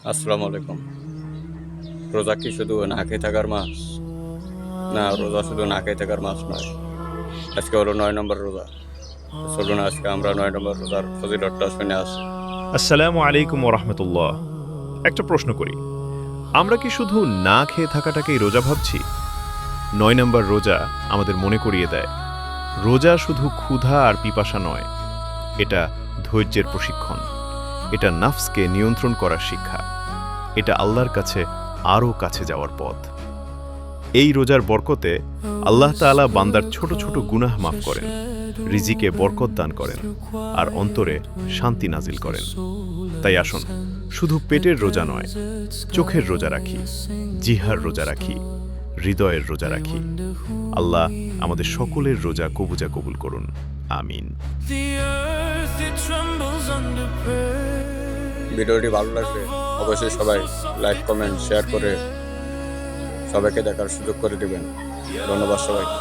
আসসালামু আলাইকুম। রোজা কি শুধু না খেয়ে থাকার মাস? না, রোজা শুধু না খেয়ে থাকার মাস নয়। আজকে হলো ৯ নম্বর রোজা। তো চলুন আজকে আমরা ৯ নম্বর রোজার ফজিলতটা শুনে আসি। আসসালামু আলাইকুম ওরহমতুল্লাহ। একটা প্রশ্ন করি, আমরা কি শুধু না খেয়ে থাকাটাকেই রোজা ভাবছি? ৯ নম্বর রোজা আমাদের মনে করিয়ে দেয়, রোজা শুধু ক্ষুধা আর পিপাসা নয়, এটা ধৈর্যের প্রশিক্ষণ, এটা নাফসকে নিয়ন্ত্রণ করার শিক্ষা, এটা আল্লাহর কাছে আরও কাছে যাওয়ার পথ। এই রোজার বরকতে আল্লাহ তাআলা বান্দার ছোট ছোট গুনাহ মাফ করেন, রিজিকে বরকত দান করেন আর অন্তরে শান্তি নাজিল করেন। তাই আসুন, শুধু পেটের রোজা নয়, চোখের রোজা রাখি, জিহ্বার রোজা রাখি, হৃদয়ের রোজা রাখি। আল্লাহ আমাদের সকলের রোজা কবুল করুন, আমিন। ভিডিওটি ভালো লাগলে অবশ্যই সবাই লাইক, কমেন্ট, শেয়ার করে সবাইকে দেখার সুযোগ করে দিবেন। ধন্যবাদ সবাইকে।